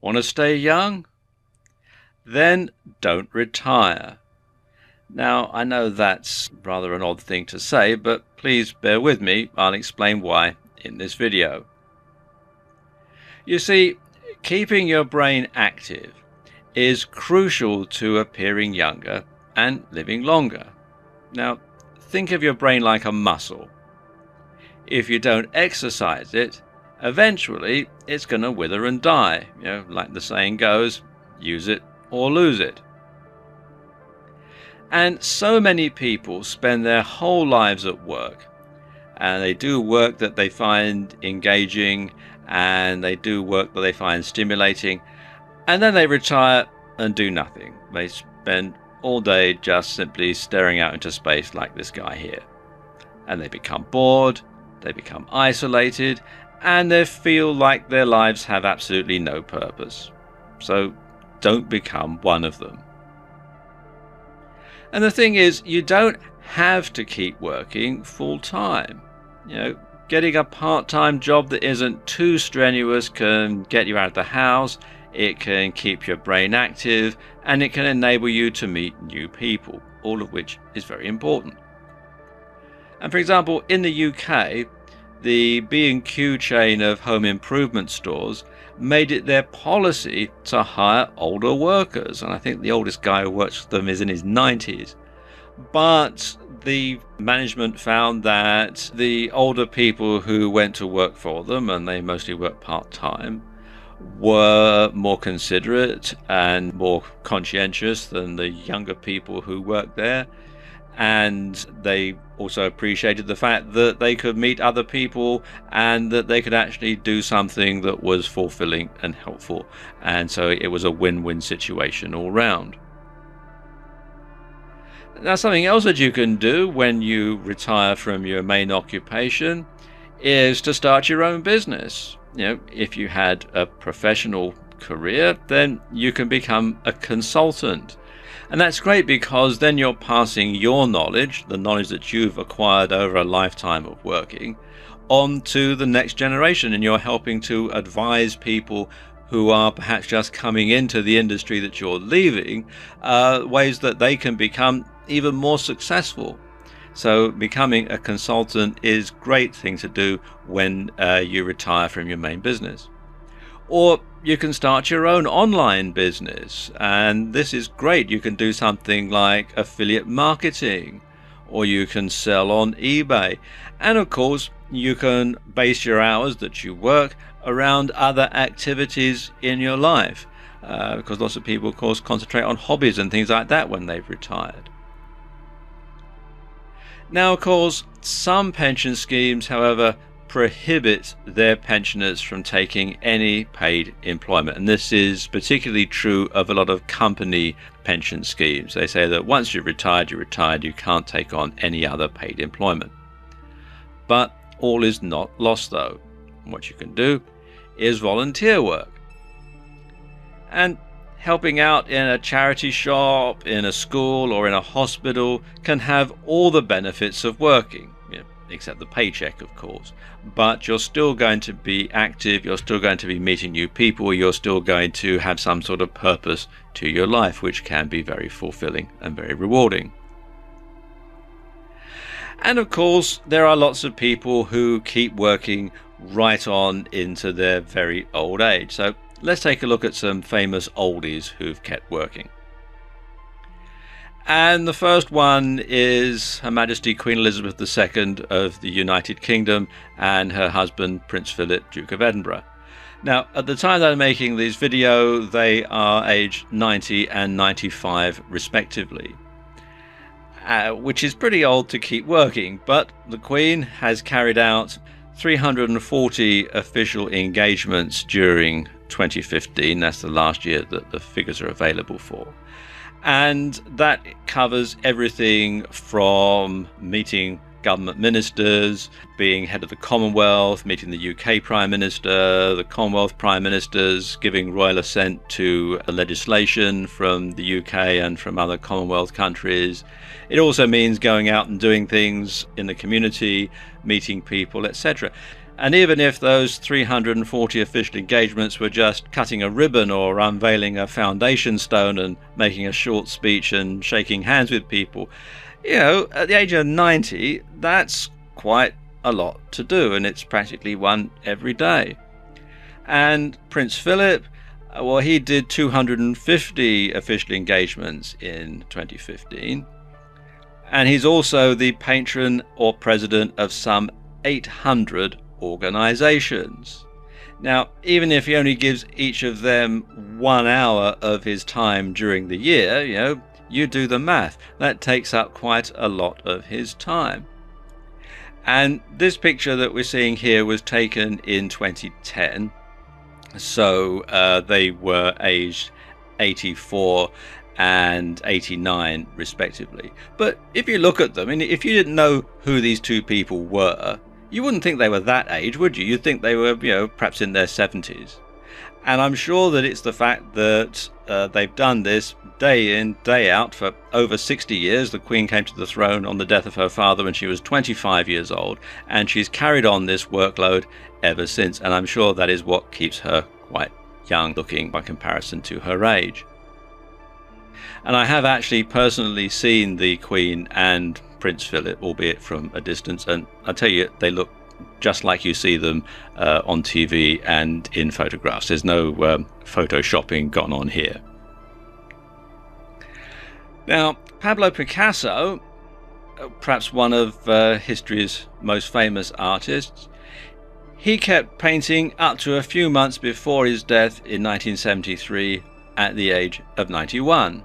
Want to stay young? Then don't retire. Now, I know that's rather an odd thing to say, but please bear with me. I'll explain why in this video. You see, keeping your brain active is crucial to appearing younger and living longer. Now, think of your brain like a muscle. If you don't exercise it, eventually it's going to wither and die. Like the saying goes, use it or lose it. And so many people spend their whole lives at work, and they do work that they find engaging, and they do work that they find stimulating, and then they retire and do nothing. They spend all day just simply staring out into space like this guy here. And they become bored, they become isolated, and they feel like their lives have absolutely no purpose. So don't become one of them. And the thing is, you don't have to keep working full time. Getting a part-time job that isn't too strenuous can get you out of the house, it can keep your brain active, and it can enable you to meet new people, all of which is very important. And for example, in the UK, the B&Q chain of home improvement stores made it their policy to hire older workers, and I think the oldest guy who works for them is in his 90s. But the management found that the older people who went to work for them, and they mostly work part-time, were more considerate and more conscientious than the younger people who worked there. And they also appreciated the fact that they could meet other people and that they could actually do something that was fulfilling and helpful. And so it was a win-win situation all round. Now, something else that you can do when you retire from your main occupation is to start your own business. If you had a professional career, then you can become a consultant. And that's great because then you're passing your knowledge, the knowledge that you've acquired over a lifetime of working, on to the next generation, and you're helping to advise people who are perhaps just coming into the industry that you're leaving, ways that they can become even more successful. So becoming a consultant is a great thing to do when you retire from your main business. Or you can start your own online business, and this is great. You can do something like affiliate marketing, or you can sell on eBay. And of course, you can base your hours that you work around other activities in your life, because lots of people, of course, concentrate on hobbies and things like that when they've retired. Now, of course, some pension schemes, however, prohibit their pensioners from taking any paid employment, and this is particularly true of a lot of company pension schemes. They say that once you're retired, you can't take on any other paid employment. But all is not lost, though. What you can do is volunteer work, and helping out in a charity shop, in a school, or in a hospital can have all the benefits of working, except the paycheck, of course. But you're still going to be active, you're still going to be meeting new people, you're still going to have some sort of purpose to your life, which can be very fulfilling and very rewarding. And of course, there are lots of people who keep working right on into their very old age. So let's take a look at some famous oldies who've kept working. And the first one is Her Majesty Queen Elizabeth II of the United Kingdom and her husband Prince Philip, Duke of Edinburgh. Now, at the time that I'm making this video, they are aged 90 and 95 respectively, which is pretty old to keep working, but the Queen has carried out 340 official engagements during 2015. That's the last year that the figures are available for. And that covers everything from meeting government ministers, being head of the Commonwealth, meeting the UK Prime Minister, the Commonwealth Prime Ministers, giving royal assent to legislation from the UK and from other Commonwealth countries. It also means going out and doing things in the community, meeting people, etc. And even if those 340 official engagements were just cutting a ribbon or unveiling a foundation stone and making a short speech and shaking hands with people, at the age of 90, that's quite a lot to do, and it's practically one every day. And Prince Philip, well, he did 250 official engagements in 2015. And he's also the patron or president of some 800 organizations. Now, even if he only gives each of them 1 hour of his time during the year, you do the math. That takes up quite a lot of his time. And this picture that we're seeing here was taken in 2010. So they were aged 84 and 89 respectively. But if you look at them, and if you didn't know who these two people were, you wouldn't think they were that age, would you? You'd think they were, perhaps in their 70s. And I'm sure that it's the fact that they've done this day in, day out for over 60 years. The Queen came to the throne on the death of her father when she was 25 years old, and she's carried on this workload ever since. And I'm sure that is what keeps her quite young looking by comparison to her age. And I have actually personally seen the Queen and Prince Philip, albeit from a distance, and I tell you, they look just like you see them on TV and in photographs. There's no photoshopping gone on here. Now, Pablo Picasso, perhaps one of history's most famous artists, he kept painting up to a few months before his death in 1973 at the age of 91.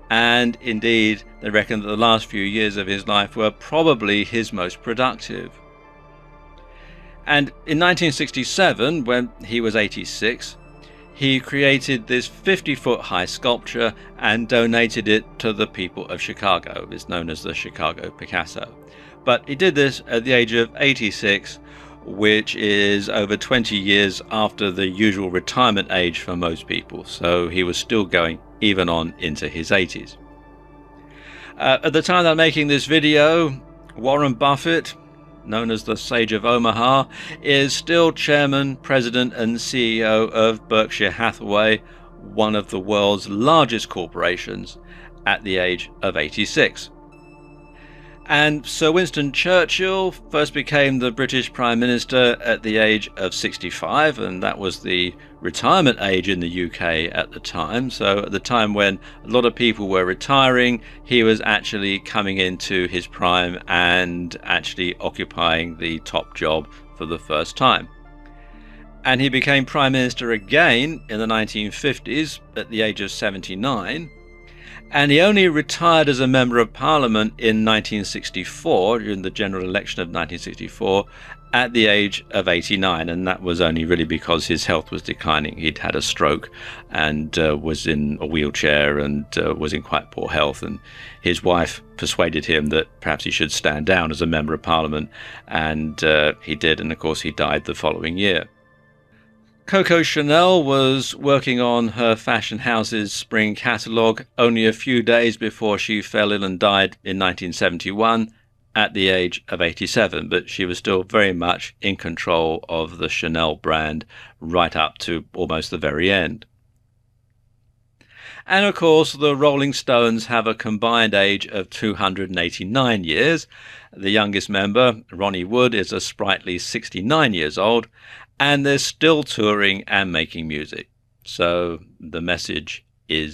And indeed, they reckon that the last few years of his life were probably his most productive. And in 1967, when he was 86, he created this 50-foot high sculpture and donated it to the people of Chicago. It's known as the Chicago Picasso. But he did this at the age of 86, which is over 20 years after the usual retirement age for most people. So he was still going even on into his 80s. At the time that I'm making this video, Warren Buffett, known as the Sage of Omaha, is still chairman, president and CEO of Berkshire Hathaway, one of the world's largest corporations, at the age of 86. And Sir Winston Churchill first became the British Prime Minister at the age of 65, and that was the retirement age in the UK at the time. So at the time when a lot of people were retiring, he was actually coming into his prime and actually occupying the top job for the first time. And he became Prime Minister again in the 1950s at the age of 79. And he only retired as a Member of Parliament in 1964, during the general election of 1964, at the age of 89. And that was only really because his health was declining. He'd had a stroke and was in a wheelchair and was in quite poor health. And his wife persuaded him that perhaps he should stand down as a Member of Parliament. And he did. And of course, he died the following year. Coco Chanel was working on her fashion house's spring catalogue only a few days before she fell ill and died in 1971 at the age of 87, but she was still very much in control of the Chanel brand right up to almost the very end. And of course, the Rolling Stones have a combined age of 289 years. The youngest member, Ronnie Wood, is a sprightly 69 years old, and they're still touring and making music. So the message